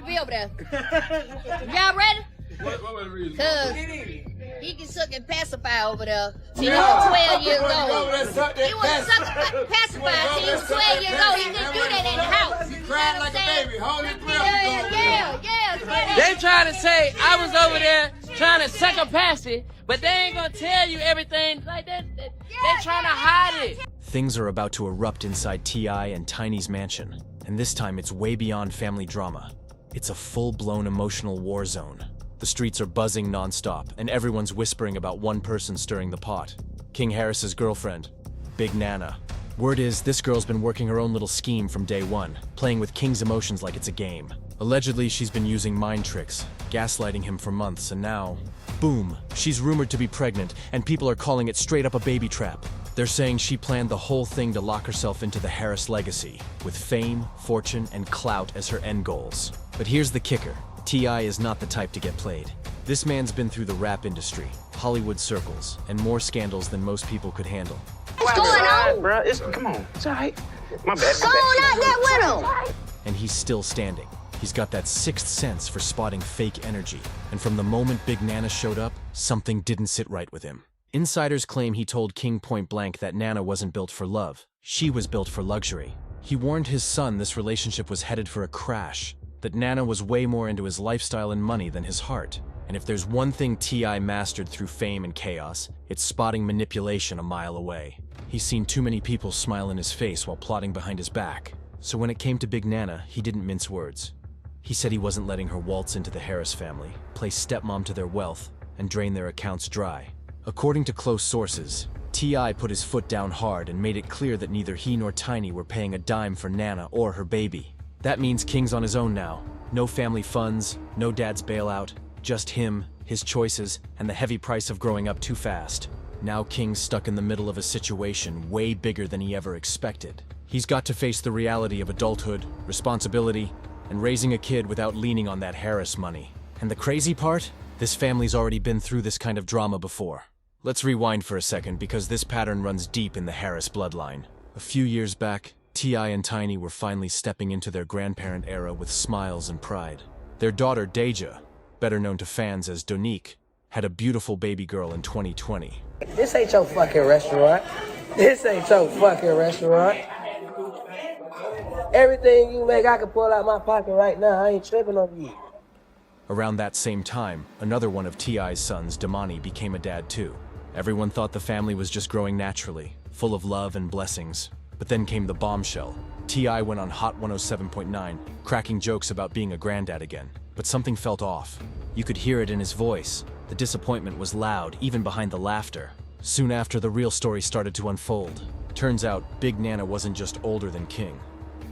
wanted to be over there. Y'all ready? What was the reason? Cause he can suck and pacify over there. He was 12 years old. He was sucking pacify. He was 12 years old. He couldn't do that in the house. He cried like a baby. Holy Yeah. They trying to say I was over there trying to suck a passy, but they ain't gonna tell you everything like that. They trying to hide it. Things are about to erupt inside T.I. and Tiny's mansion, and this time it's way beyond family drama. It's a full-blown emotional war zone. The streets are buzzing non-stop, and everyone's whispering about one person stirring the pot. King Harris's girlfriend, Big Nana. Word is, this girl's been working her own little scheme from day one, playing with King's emotions like it's a game. Allegedly, she's been using mind tricks, gaslighting him for months, and now, boom, she's rumored to be pregnant, and people are calling it straight up a baby trap. They're saying she planned the whole thing to lock herself into the Harris legacy, with fame, fortune, and clout as her end goals. But here's the kicker. T.I. is not the type to get played. This man's been through the rap industry, Hollywood circles, and more scandals than most people could handle. What's going on? Bro, come on. It's all right. My bad. Go on out there with him. And he's still standing. He's got that sixth sense for spotting fake energy. And from the moment Big Nana showed up, something didn't sit right with him. Insiders claim he told King point blank that Nana wasn't built for love. She was built for luxury. He warned his son this relationship was headed for a crash, that Nana was way more into his lifestyle and money than his heart. And if there's one thing T.I. mastered through fame and chaos, it's spotting manipulation a mile away. He's seen too many people smile in his face while plotting behind his back. So when it came to Big Nana, he didn't mince words. He said he wasn't letting her waltz into the Harris family, play stepmom to their wealth, and drain their accounts dry. According to close sources, T.I. put his foot down hard and made it clear that neither he nor Tiny were paying a dime for Nana or her baby. That means King's on his own now. No family funds, no dad's bailout, just him, his choices, and the heavy price of growing up too fast. Now King's stuck in the middle of a situation way bigger than he ever expected. He's got to face the reality of adulthood, responsibility, and raising a kid without leaning on that Harris money. And the crazy part? This family's already been through this kind of drama before. Let's rewind for a second because this pattern runs deep in the Harris bloodline. A few years back, T.I. and Tiny were finally stepping into their grandparent era with smiles and pride. Their daughter, Deja, better known to fans as Donique, had a beautiful baby girl in 2020. This ain't your fucking restaurant. This ain't your fucking restaurant. Everything you make, I can pull out my pocket right now. I ain't tripping on you. Around that same time, another one of T.I.'s sons, Damani, became a dad too. Everyone thought the family was just growing naturally, full of love and blessings. But then came the bombshell. T.I. went on Hot 107.9, cracking jokes about being a granddad again. But something felt off. You could hear it in his voice. The disappointment was loud, even behind the laughter. Soon after, the real story started to unfold. Turns out, Big Nana wasn't just older than King.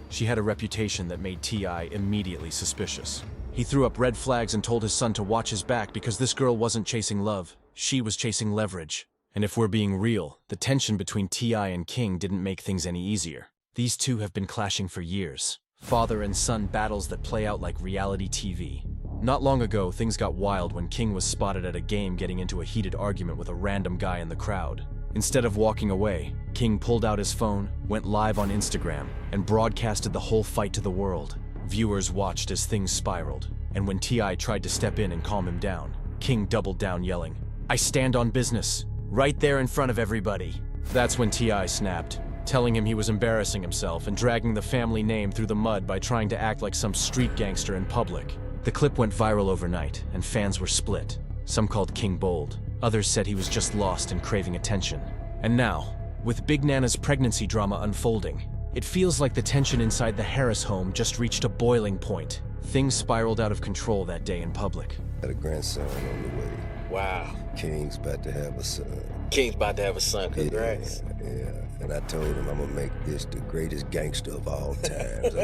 She had a reputation that made T.I. immediately suspicious. He threw up red flags and told his son to watch his back because this girl wasn't chasing love. She was chasing leverage. And if we're being real, the tension between T.I. and King didn't make things any easier. These two have been clashing for years. Father and son battles that play out like reality TV. Not long ago, things got wild when King was spotted at a game getting into a heated argument with a random guy in the crowd. Instead of walking away, King pulled out his phone, went live on Instagram, and broadcasted the whole fight to the world. Viewers watched as things spiraled, and when T.I. tried to step in and calm him down, King doubled down yelling, "I stand on business. Right there in front of everybody." That's when T.I. snapped, telling him he was embarrassing himself and dragging the family name through the mud by trying to act like some street gangster in public. The clip went viral overnight, and fans were split. Some called King bold. Others said he was just lost and craving attention. And now, with Big Nana's pregnancy drama unfolding, it feels like the tension inside the Harris home just reached a boiling point. Things spiraled out of control that day in public. Got a grandson on the way. Wow. King's about to have a son. King's about to have a son. Congrats. Yeah. And I told him I'm gonna make this the greatest gangster of all times.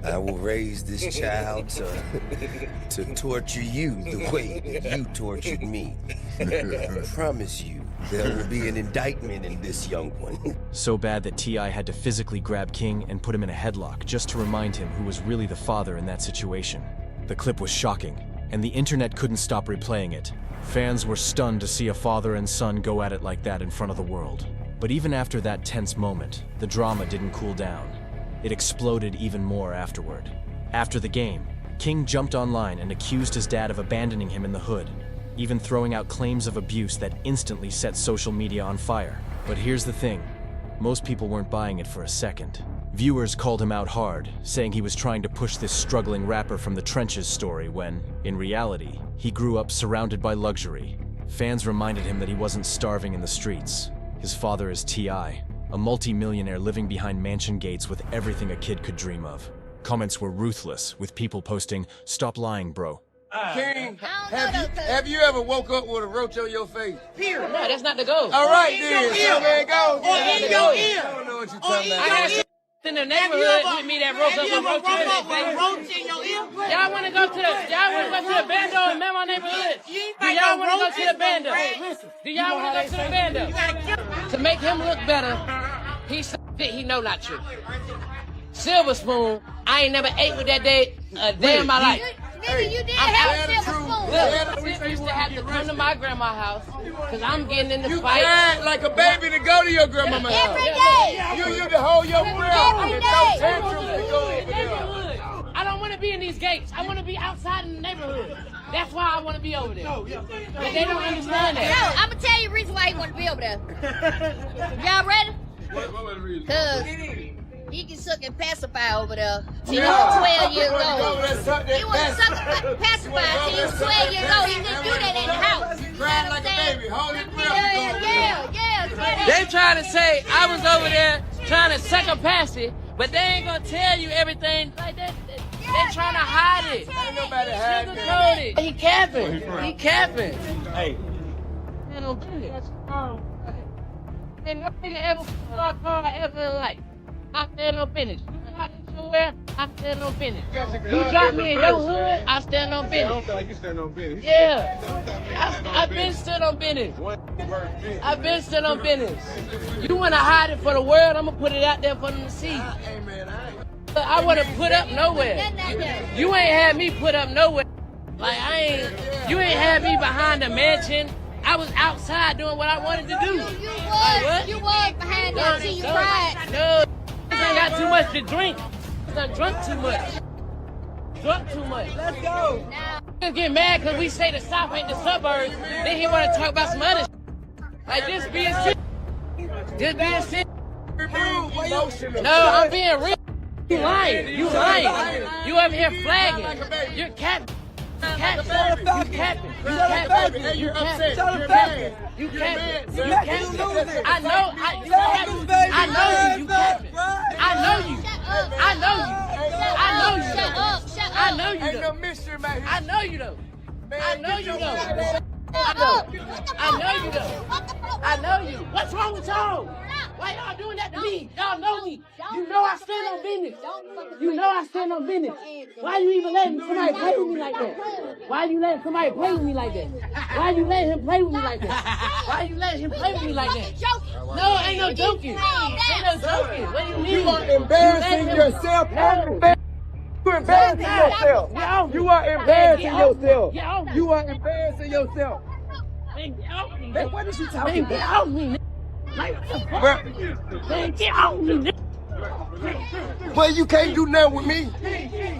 I will raise this child to torture you the way you tortured me. I promise you, there will be an indictment in this young one. So bad that T.I. had to physically grab King and put him in a headlock just to remind him who was really the father in that situation. The clip was shocking, and the internet couldn't stop replaying it. Fans were stunned to see a father and son go at it like that in front of the world. But even after that tense moment, the drama didn't cool down. It exploded even more afterward. After the game, King jumped online and accused his dad of abandoning him in the hood, even throwing out claims of abuse that instantly set social media on fire. But here's the thing, most people weren't buying it for a second. Viewers called him out hard, saying he was trying to push this struggling rapper from the trenches story when, in reality, he grew up surrounded by luxury. Fans reminded him that he wasn't starving in the streets. His father is T.I., a multi-millionaire living behind mansion gates with everything a kid could dream of. Comments were ruthless, with people posting, "Stop lying, bro." King, have you ever woke up with a roach on your face? No, that's not the goal. All right, then. So there it goes. in your ear. I don't know what you're talking about. I got shit in the neighborhood with me that broke up with roach in their face. Y'all want to go to the bando in my neighborhood? Do y'all want to go to the bando? Do y'all want to go to the bando? To make him look better, he said he know not true. Silver spoon, I ain't never ate with that day a day in my life. Nigga, you did have a silver spoon. Look, Sid used to have to come to my grandma's house because I'm getting in the You fight. cried like a baby to go to your grandmama's house. Every day. You used to hold your breath Every and day. no tantrum to go over there. I don't want to be in these gates. I want to be outside in the neighborhood. That's why I want to be over there. But they don't understand No, that. I'm gonna tell you the reason why he want to be over there. Y'all ready? What was the reason? Cause he can suck and pacify over there. Till he was 12 years old. He was suck and pacify till he was 12 years old. He couldn't do that in the house. You know Cried what like I'm a saying? baby. Hold your breath. Yeah. They trying to say I was over there trying to second pass it, but they ain't gonna tell you everything like that. They trying to hide it. Ain't nobody hiding that. Sugarcoat it. He capping. He capping. Hey. Man, don't do it. And no nigga ever saw a car ever in life. I stand on business. You got me somewhere, I stand on business. You drop me in your hood, I stand on I don't business. feel like you stand on business. Yeah. I've been stood on business. I've been stood on business. You want to hide it for the world, I'm going to put it out there for them to see. Hey, man, I want to put up nowhere. You ain't had me put up nowhere. Like, you ain't had me behind a mansion. I was outside doing what I wanted to do. You was behind that till you cried. No, I ain't got too much to drink. I drunk too much. Drunk too much. Let's go. Niggas get mad because we say the South ain't the suburbs. Then he want to talk about some other shit. Like this being sick. Just being sick. emotional. No, I'm being real. You lying. You lying. You over here flagging. You're capping. You capping. You capping. You capping. Hey, you're upset. You You're capping. mad. You You're capping. mad, You sir. capping. I know. I know you. You capping. I know you. I know you. I know you. Shut up. Shut I up. know you Ain't no though. mystery about here. I know you though. I know you though. Shut up. I know you though. I know you. What's wrong with y'all? Why y'all doing that to me? Y'all know me. You know I stand on business. You know I stand on business. Why you even letting somebody play with me like that? Why you letting somebody play with me like that? Why you letting him play with me like that? Why you letting him play with me like that? No, ain't no joking. Ain't no joking. What do you mean? You are embarrassing yourself. You're embarrassing yourself. You are embarrassing yourself. You are embarrassing yourself. Man, what is you talking about? Get off me, man, get off me, But you can't do nothing with me.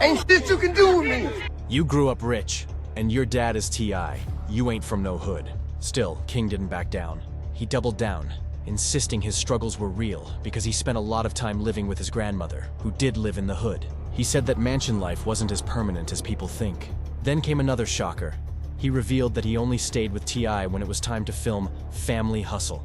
Ain't shit you can do with me. You grew up rich, and your dad is T.I. You ain't from no hood. Still, King didn't back down. He doubled down, insisting his struggles were real because he spent a lot of time living with his grandmother, who did live in the hood. He said that mansion life wasn't as permanent as people think. Then came another shocker. He revealed that he only stayed with T.I. when it was time to film Family Hustle.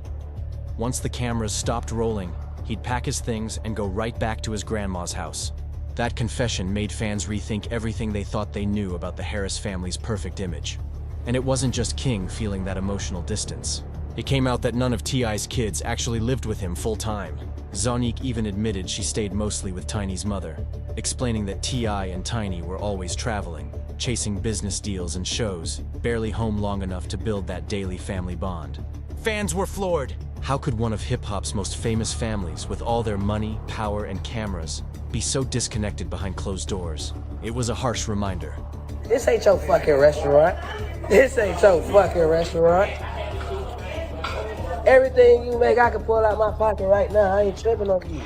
Once the cameras stopped rolling, he'd pack his things and go right back to his grandma's house. That confession made fans rethink everything they thought they knew about the Harris family's perfect image. And it wasn't just King feeling that emotional distance. It came out that none of T.I.'s kids actually lived with him full-time. Zonique even admitted she stayed mostly with Tiny's mother, explaining that T.I. and Tiny were always traveling, chasing business deals and shows, barely home long enough to build that daily family bond. Fans were floored. How could one of hip-hop's most famous families, with all their money, power, and cameras, be so disconnected behind closed doors? It was a harsh reminder. This ain't your fucking restaurant. This ain't your fucking restaurant. Everything you make, I can pull out my pocket right now. I ain't tripping on you.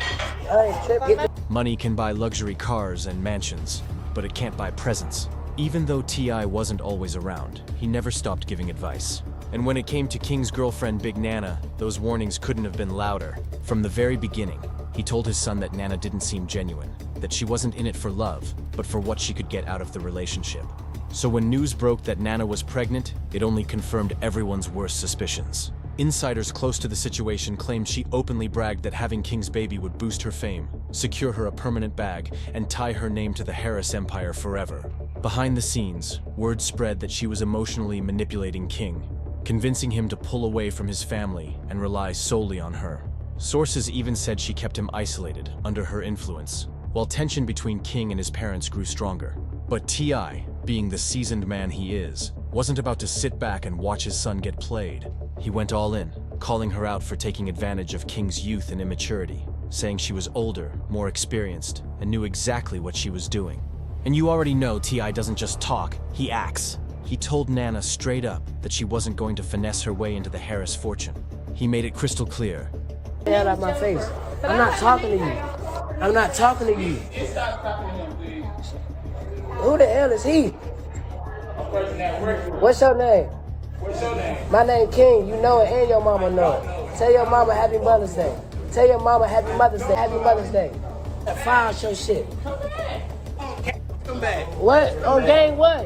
I ain't tripping. Money can buy luxury cars and mansions, but it can't buy presents. Even though T.I. wasn't always around, he never stopped giving advice. And when it came to King's girlfriend, Big Nana, those warnings couldn't have been louder. From the very beginning, he told his son that Nana didn't seem genuine, that she wasn't in it for love, but for what she could get out of the relationship. So when news broke that Nana was pregnant, it only confirmed everyone's worst suspicions. Insiders close to the situation claimed she openly bragged that having King's baby would boost her fame, secure her a permanent bag, and tie her name to the Harris Empire forever. Behind the scenes, word spread that she was emotionally manipulating King, convincing him to pull away from his family and rely solely on her. Sources even said she kept him isolated, under her influence, while tension between King and his parents grew stronger. But T.I., being the seasoned man he is, wasn't about to sit back and watch his son get played. He went all in, calling her out for taking advantage of King's youth and immaturity, saying she was older, more experienced, and knew exactly what she was doing. And you already know T.I. doesn't just talk, he acts. He told Nana straight up that she wasn't going to finesse her way into the Harris fortune. He made it crystal clear. Get out of my face. I'm not talking to you. I'm not talking to you. Who the hell is he? What's your name? My name King. You know it and your mama know it. Tell your mama Happy Mother's Day. Tell your mama Happy Mother's Day. Happy Mother's Day. File your shit. Come back. What? On game what?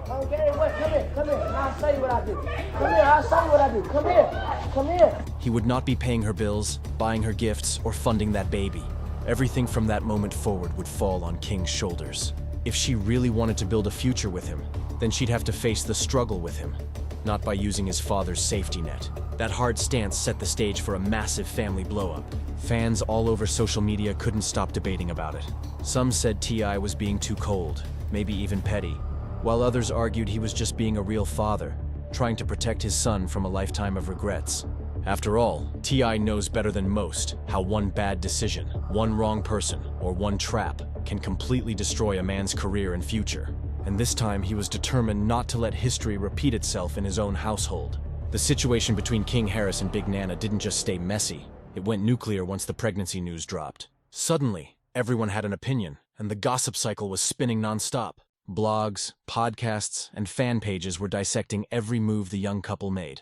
On game what? Come here. Come here. I'll show you what I do. Come here. I'll show you what I do. Come here. Come here. He would not be paying her bills, buying her gifts, or funding that baby. Everything from that moment forward would fall on King's shoulders. If she really wanted to build a future with him, then she'd have to face the struggle with him, not by using his father's safety net. That hard stance set the stage for a massive family blow-up. Fans all over social media couldn't stop debating about it. Some said T.I. was being too cold, maybe even petty, while others argued he was just being a real father, trying to protect his son from a lifetime of regrets. After all, T.I. knows better than most how one bad decision, one wrong person, or one trap can completely destroy a man's career and future. And this time he was determined not to let history repeat itself in his own household. The situation between King Harris and Big Nana didn't just stay messy, it went nuclear once the pregnancy news dropped. Suddenly, everyone had an opinion, and the gossip cycle was spinning nonstop. Blogs, podcasts, and fan pages were dissecting every move the young couple made,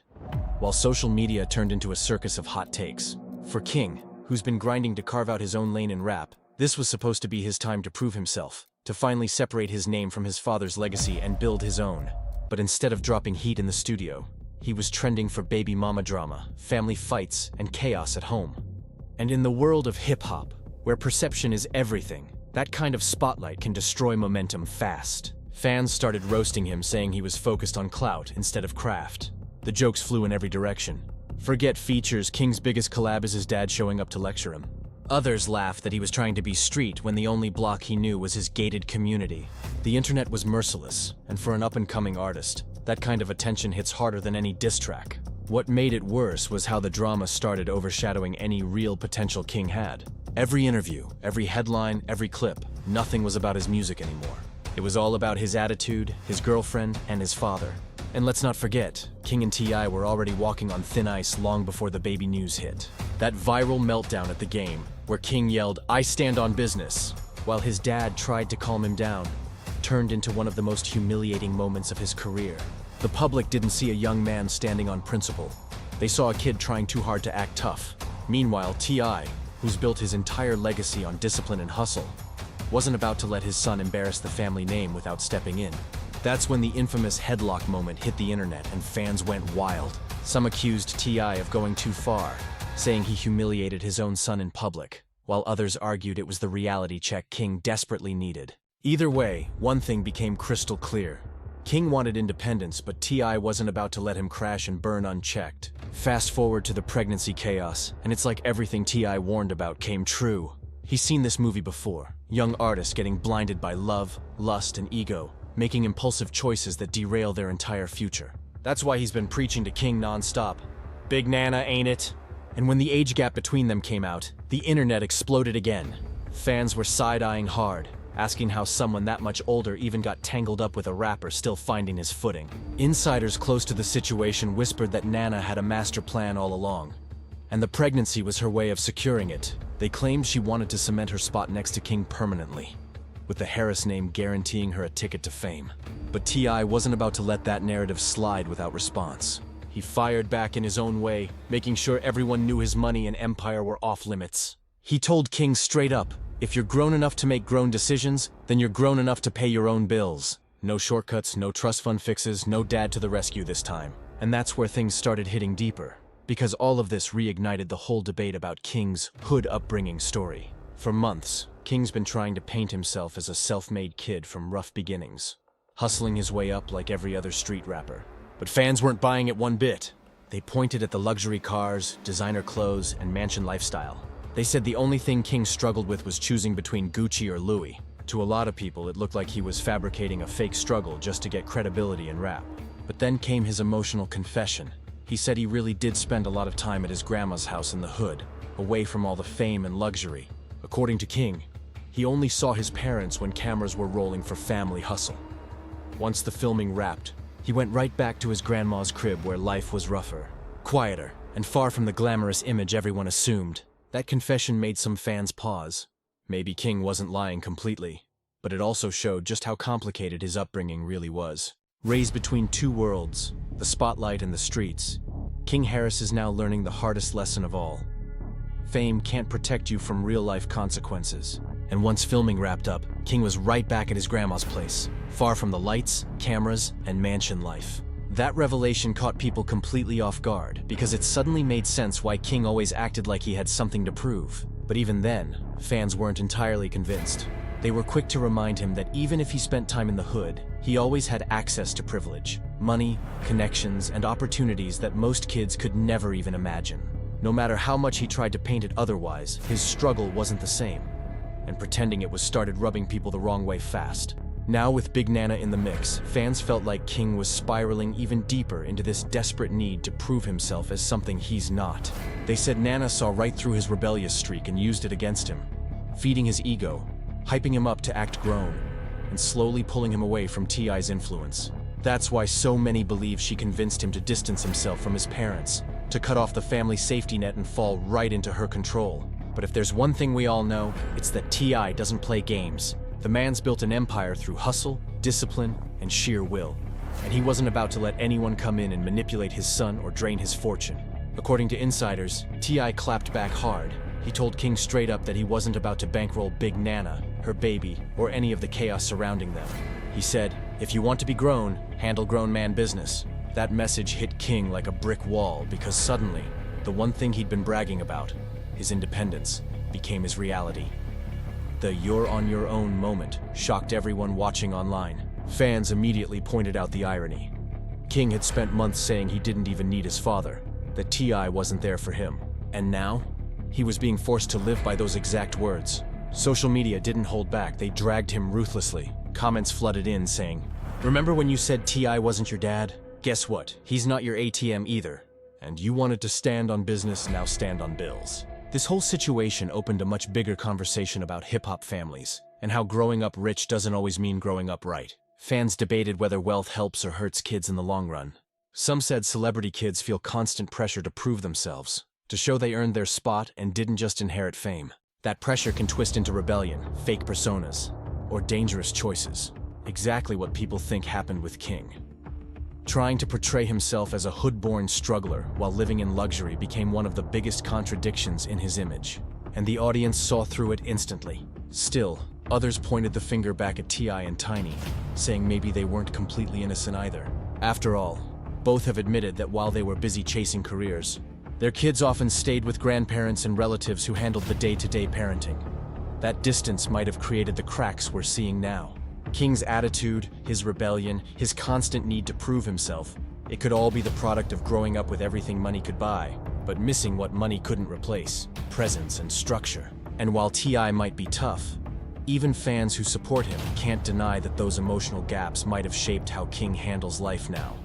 while social media turned into a circus of hot takes. For King, who's been grinding to carve out his own lane in rap, this was supposed to be his time to prove himself, to finally separate his name from his father's legacy and build his own. But instead of dropping heat in the studio, he was trending for baby mama drama, family fights, and chaos at home. And in the world of hip-hop, where perception is everything, that kind of spotlight can destroy momentum fast. Fans started roasting him, saying he was focused on clout instead of craft. The jokes flew in every direction. Forget features, King's biggest collab is his dad showing up to lecture him. Others laughed that he was trying to be street when the only block he knew was his gated community. The internet was merciless, and for an up-and-coming artist, that kind of attention hits harder than any diss track. What made it worse was how the drama started overshadowing any real potential King had. Every interview, every headline, every clip, nothing was about his music anymore. It was all about his attitude, his girlfriend, and his father. And let's not forget, King and T.I. were already walking on thin ice long before the baby news hit. That viral meltdown at the game, where King yelled, "I stand on business," while his dad tried to calm him down, turned into one of the most humiliating moments of his career. The public didn't see a young man standing on principle. They saw a kid trying too hard to act tough. Meanwhile, T.I., who's built his entire legacy on discipline and hustle, wasn't about to let his son embarrass the family name without stepping in. That's when the infamous headlock moment hit the internet and fans went wild. Some accused T.I. of going too far, saying he humiliated his own son in public, while others argued it was the reality check King desperately needed. Either way, one thing became crystal clear. King wanted independence, but T.I. wasn't about to let him crash and burn unchecked. Fast forward to the pregnancy chaos, and it's like everything T.I. warned about came true. He's seen this movie before. Young artists getting blinded by love, lust, and ego, making impulsive choices that derail their entire future. That's why he's been preaching to King nonstop. Big Nana, ain't it? And when the age gap between them came out, the internet exploded again. Fans were side-eyeing hard, asking how someone that much older even got tangled up with a rapper still finding his footing. Insiders close to the situation whispered that Nana had a master plan all along, and the pregnancy was her way of securing it. They claimed she wanted to cement her spot next to King permanently. with the Harris name guaranteeing her a ticket to fame. But T.I. wasn't about to let that narrative slide without response. He fired back in his own way, making sure everyone knew his money and empire were off limits. He told King straight up, if you're grown enough to make grown decisions, then you're grown enough to pay your own bills. No shortcuts, no trust fund fixes, no dad to the rescue this time. And that's where things started hitting deeper, because all of this reignited the whole debate about King's hood upbringing story. For months, King's been trying to paint himself as a self-made kid from rough beginnings, hustling his way up like every other street rapper. But fans weren't buying it one bit. They pointed at the luxury cars, designer clothes, and mansion lifestyle. They said the only thing King struggled with was choosing between Gucci or Louis. To a lot of people, it looked like he was fabricating a fake struggle just to get credibility in rap. But then came his emotional confession. He said he really did spend a lot of time at his grandma's house in the hood, away from all the fame and luxury. According to King, he only saw his parents when cameras were rolling for family hustle. Once the filming wrapped, he went right back to his grandma's crib where life was rougher, quieter, and far from the glamorous image everyone assumed. That confession made some fans pause. Maybe King wasn't lying completely, but it also showed just how complicated his upbringing really was. Raised between two worlds, the spotlight and the streets, King Harris is now learning the hardest lesson of all. Fame can't protect you from real-life consequences. And once filming wrapped up, King was right back at his grandma's place, far from the lights, cameras, and mansion life. That revelation caught people completely off guard, because it suddenly made sense why King always acted like he had something to prove. But even then, fans weren't entirely convinced. They were quick to remind him that even if he spent time in the hood, he always had access to privilege, money, connections, and opportunities that most kids could never even imagine. No matter how much he tried to paint it otherwise, his struggle wasn't the same. And pretending it was started rubbing people the wrong way fast. Now with Big Nana in the mix, fans felt like King was spiraling even deeper into this desperate need to prove himself as something he's not. They said Nana saw right through his rebellious streak and used it against him, feeding his ego, hyping him up to act grown, and slowly pulling him away from T.I.'s influence. That's why so many believe she convinced him to distance himself from his parents, to cut off the family safety net and fall right into her control. But if there's one thing we all know, it's that T.I. doesn't play games. The man's built an empire through hustle, discipline, and sheer will. And he wasn't about to let anyone come in and manipulate his son or drain his fortune. According to insiders, T.I. clapped back hard. He told King straight up that he wasn't about to bankroll Big Nana, her baby, or any of the chaos surrounding them. He said, if you want to be grown, handle grown man business. That message hit King like a brick wall because suddenly, the one thing he'd been bragging about, his independence, became his reality. The "you're on your own" moment shocked everyone watching online. Fans immediately pointed out the irony. King had spent months saying he didn't even need his father, that T.I. wasn't there for him. And now, he was being forced to live by those exact words. Social media didn't hold back, they dragged him ruthlessly. Comments flooded in saying, "Remember when you said T.I. wasn't your dad? Guess what? He's not your ATM either. And you wanted to stand on business, now stand on bills." This whole situation opened a much bigger conversation about hip-hop families, and how growing up rich doesn't always mean growing up right. Fans debated whether wealth helps or hurts kids in the long run. Some said celebrity kids feel constant pressure to prove themselves, to show they earned their spot and didn't just inherit fame. That pressure can twist into rebellion, fake personas, or dangerous choices. Exactly what people think happened with King. Trying to portray himself as a hood-born struggler while living in luxury became one of the biggest contradictions in his image, and the audience saw through it instantly. Still, others pointed the finger back at T.I. and Tiny, saying maybe they weren't completely innocent either. After all, both have admitted that while they were busy chasing careers, their kids often stayed with grandparents and relatives who handled the day-to-day parenting. That distance might have created the cracks we're seeing now. King's attitude, his rebellion, his constant need to prove himself, it could all be the product of growing up with everything money could buy, but missing what money couldn't replace: presence and structure. And while T.I. might be tough, even fans who support him can't deny that those emotional gaps might have shaped how King handles life now.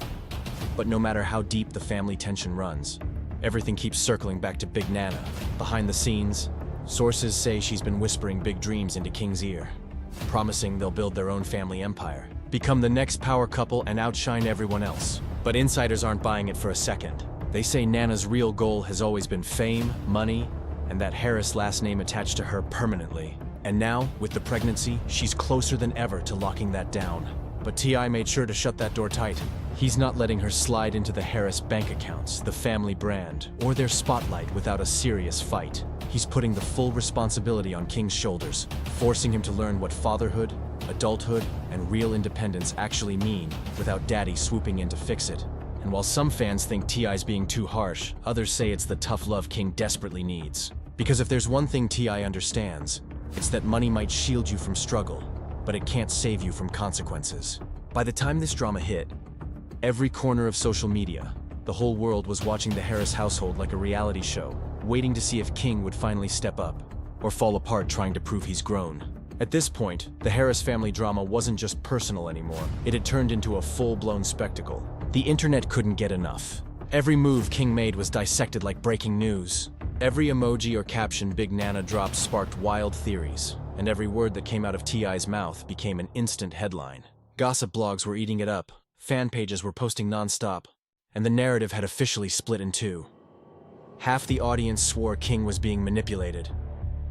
But no matter how deep the family tension runs, everything keeps circling back to Big Nana. Behind the scenes, sources say she's been whispering big dreams into King's ear, promising they'll build their own family empire, become the next power couple and outshine everyone else. But insiders aren't buying it for a second. They say Nana's real goal has always been fame, money, and that Harris last name attached to her permanently. And now, with the pregnancy, she's closer than ever to locking that down. But T.I. made sure to shut that door tight. He's not letting her slide into the Harris bank accounts, the family brand, or their spotlight without a serious fight. He's putting the full responsibility on King's shoulders, forcing him to learn what fatherhood, adulthood, and real independence actually mean without Daddy swooping in to fix it. And while some fans think T.I.'s being too harsh, others say it's the tough love King desperately needs. Because if there's one thing T.I. understands, it's that money might shield you from struggle, but it can't save you from consequences. By the time this drama hit, every corner of social media, the whole world was watching the Harris household like a reality show, waiting to see if King would finally step up, or fall apart trying to prove he's grown. At this point, the Harris family drama wasn't just personal anymore. It had turned into a full-blown spectacle. The internet couldn't get enough. Every move King made was dissected like breaking news. Every emoji or caption Big Nana dropped sparked wild theories, and every word that came out of T.I.'s mouth became an instant headline. Gossip blogs were eating it up, fan pages were posting non-stop, and the narrative had officially split in two. Half the audience swore King was being manipulated.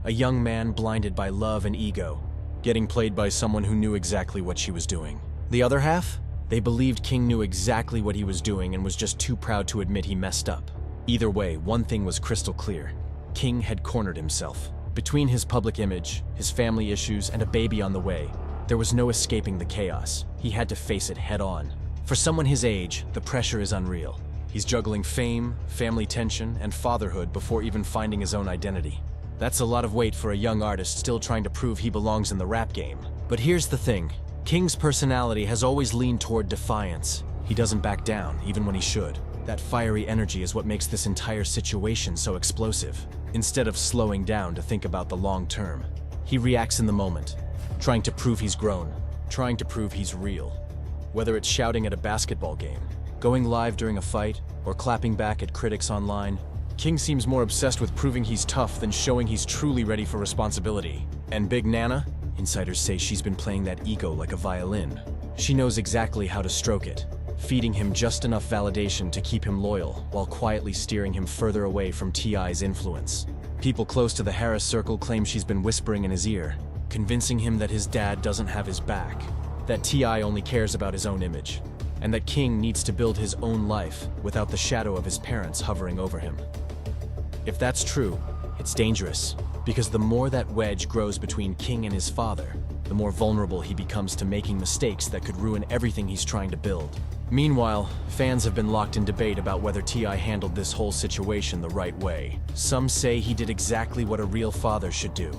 A young man blinded by love and ego, getting played by someone who knew exactly what she was doing. The other half? They believed King knew exactly what he was doing and was just too proud to admit he messed up. Either way, one thing was crystal clear. King had cornered himself. Between his public image, his family issues, and a baby on the way, there was no escaping the chaos. He had to face it head on. For someone his age, the pressure is unreal. He's juggling fame, family tension, and fatherhood before even finding his own identity. That's a lot of weight for a young artist still trying to prove he belongs in the rap game. But here's the thing. King's personality has always leaned toward defiance. He doesn't back down, even when he should. That fiery energy is what makes this entire situation so explosive. Instead of slowing down to think about the long term, he reacts in the moment, trying to prove he's grown, trying to prove he's real. Whether it's shouting at a basketball game, going live during a fight, or clapping back at critics online, King seems more obsessed with proving he's tough than showing he's truly ready for responsibility. And Big Nana? Insiders say she's been playing that ego like a violin. She knows exactly how to stroke it, feeding him just enough validation to keep him loyal, while quietly steering him further away from T.I.'s influence. People close to the Harris circle claim she's been whispering in his ear, convincing him that his dad doesn't have his back, that T.I. only cares about his own image, and that King needs to build his own life without the shadow of his parents hovering over him. If that's true, it's dangerous, because the more that wedge grows between King and his father, the more vulnerable he becomes to making mistakes that could ruin everything he's trying to build. Meanwhile, fans have been locked in debate about whether T.I. handled this whole situation the right way. Some say he did exactly what a real father should do.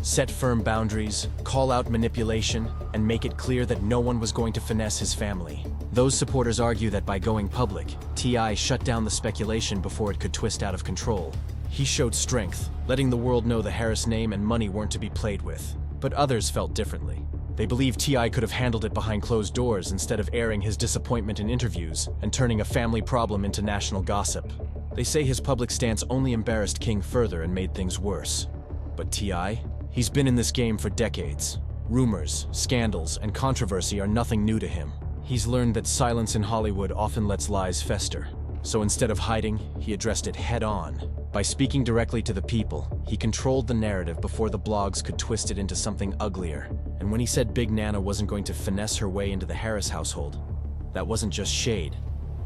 Set firm boundaries, call out manipulation, and make it clear that no one was going to finesse his family. Those supporters argue that by going public, T.I. shut down the speculation before it could twist out of control. He showed strength, letting the world know the Harris name and money weren't to be played with. But others felt differently. They believed T.I. could have handled it behind closed doors instead of airing his disappointment in interviews and turning a family problem into national gossip. They say his public stance only embarrassed King further and made things worse. But T.I.? He's been in this game for decades. Rumors, scandals, and controversy are nothing new to him. He's learned that silence in Hollywood often lets lies fester. So instead of hiding, he addressed it head-on. By speaking directly to the people, he controlled the narrative before the blogs could twist it into something uglier. And when he said Big Nana wasn't going to finesse her way into the Harris household, that wasn't just shade.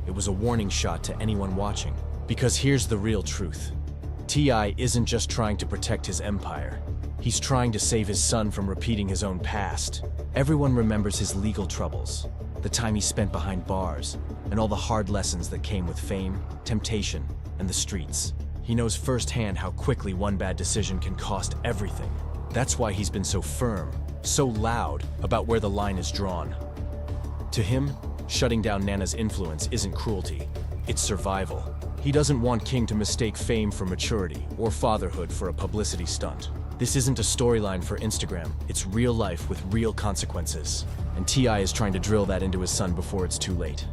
It was a warning shot to anyone watching. Because here's the real truth. T.I. isn't just trying to protect his empire. He's trying to save his son from repeating his own past. Everyone remembers his legal troubles, the time he spent behind bars, and all the hard lessons that came with fame, temptation, and the streets. He knows firsthand how quickly one bad decision can cost everything. That's why he's been so firm, so loud about where the line is drawn. To him, shutting down Nana's influence isn't cruelty, it's survival. He doesn't want King to mistake fame for maturity or fatherhood for a publicity stunt. This isn't a storyline for Instagram, it's real life with real consequences. And T.I. is trying to drill that into his son before it's too late.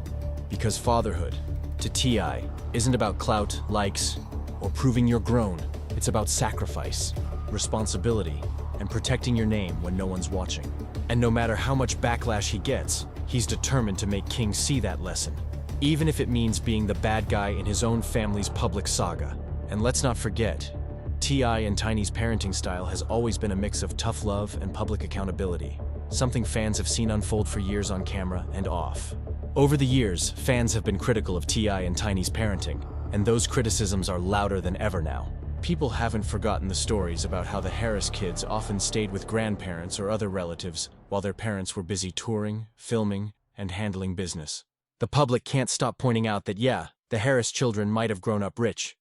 Because fatherhood, to T.I., isn't about clout, likes, or proving you're grown. It's about sacrifice, responsibility, and protecting your name when no one's watching. And no matter how much backlash he gets, he's determined to make King see that lesson, even if it means being the bad guy in his own family's public saga. And let's not forget, T.I. and Tiny's parenting style has always been a mix of tough love and public accountability, something fans have seen unfold for years on camera and off. Over the years, fans have been critical of T.I. and Tiny's parenting, and those criticisms are louder than ever now. People haven't forgotten the stories about how the Harris kids often stayed with grandparents or other relatives while their parents were busy touring, filming, and handling business. The public can't stop pointing out that, yeah, the Harris children might have grown up rich,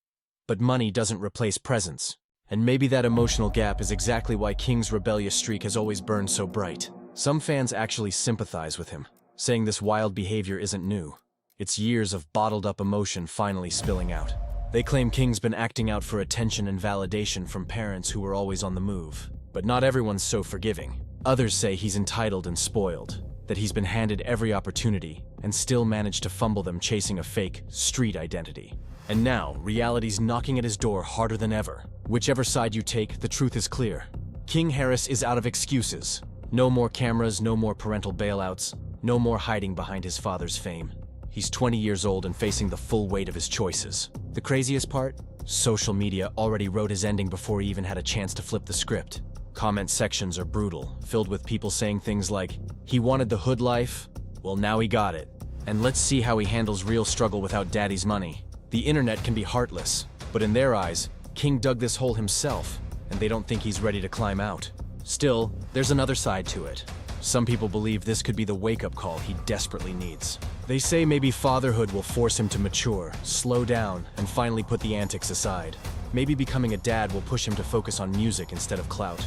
but money doesn't replace presence. And maybe that emotional gap is exactly why King's rebellious streak has always burned so bright. Some fans actually sympathize with him, saying this wild behavior isn't new. It's years of bottled-up emotion finally spilling out. They claim King's been acting out for attention and validation from parents who were always on the move. But not everyone's so forgiving. Others say he's entitled and spoiled, that he's been handed every opportunity and still managed to fumble them chasing a fake street identity. And now, reality's knocking at his door harder than ever. Whichever side you take, the truth is clear. King Harris is out of excuses. No more cameras, no more parental bailouts, no more hiding behind his father's fame. He's 20 years old and facing the full weight of his choices. The craziest part? Social media already wrote his ending before he even had a chance to flip the script. Comment sections are brutal, filled with people saying things like, "He wanted the hood life? Well, now he got it. And let's see how he handles real struggle without daddy's money." The internet can be heartless, but in their eyes, King dug this hole himself, and they don't think he's ready to climb out. Still, there's another side to it. Some people believe this could be the wake-up call he desperately needs. They say maybe fatherhood will force him to mature, slow down, and finally put the antics aside. Maybe becoming a dad will push him to focus on music instead of clout,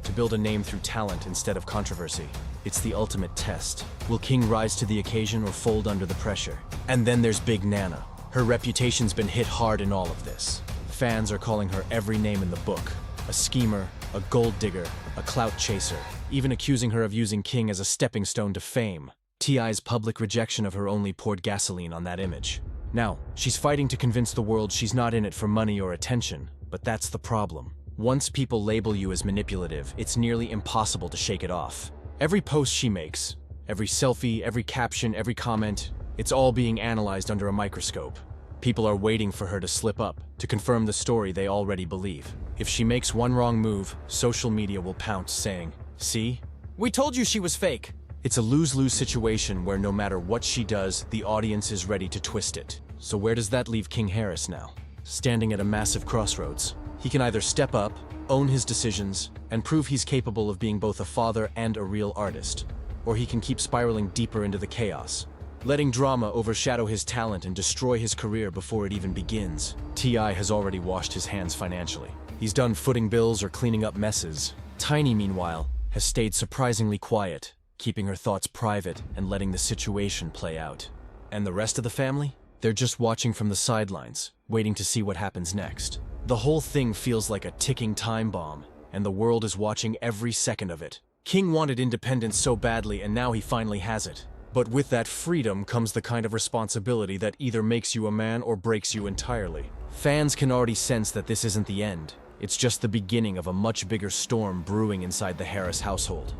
to build a name through talent instead of controversy. It's the ultimate test. Will King rise to the occasion or fold under the pressure? And then there's Big Nana. Her reputation's been hit hard in all of this. Fans are calling her every name in the book. A schemer, a gold digger, a clout chaser, even accusing her of using King as a stepping stone to fame. T.I.'s public rejection of her only poured gasoline on that image. Now, she's fighting to convince the world she's not in it for money or attention, but that's the problem. Once people label you as manipulative, it's nearly impossible to shake it off. Every post she makes, every selfie, every caption, every comment, it's all being analyzed under a microscope. People are waiting for her to slip up, to confirm the story they already believe. If she makes one wrong move, social media will pounce, saying, "See? We told you she was fake." It's a lose-lose situation where no matter what she does, the audience is ready to twist it. So where does that leave King Harris now? Standing at a massive crossroads. He can either step up, own his decisions, and prove he's capable of being both a father and a real artist. Or he can keep spiraling deeper into the chaos, letting drama overshadow his talent and destroy his career before it even begins. T.I. has already washed his hands financially. He's done footing bills or cleaning up messes. Tiny, meanwhile, has stayed surprisingly quiet, keeping her thoughts private and letting the situation play out. And the rest of the family? They're just watching from the sidelines, waiting to see what happens next. The whole thing feels like a ticking time bomb, and the world is watching every second of it. King wanted independence so badly, and now he finally has it. But with that freedom comes the kind of responsibility that either makes you a man or breaks you entirely. Fans can already sense that this isn't the end. It's just the beginning of a much bigger storm brewing inside the Harris household.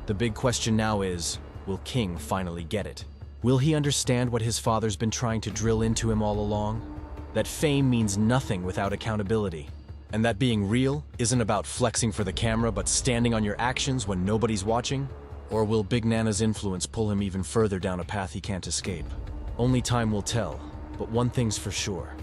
The big question now is, will King finally get it? Will he understand what his father's been trying to drill into him all along? That fame means nothing without accountability. And that being real isn't about flexing for the camera but standing on your actions when nobody's watching? Or will Big Nana's influence pull him even further down a path he can't escape? Only time will tell, but one thing's for sure.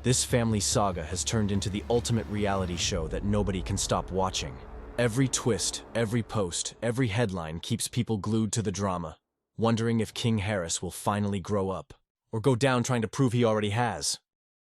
This family saga has turned into the ultimate reality show that nobody can stop watching. Every twist, every post, every headline keeps people glued to the drama, wondering if King Harris will finally grow up, or go down trying to prove he already has.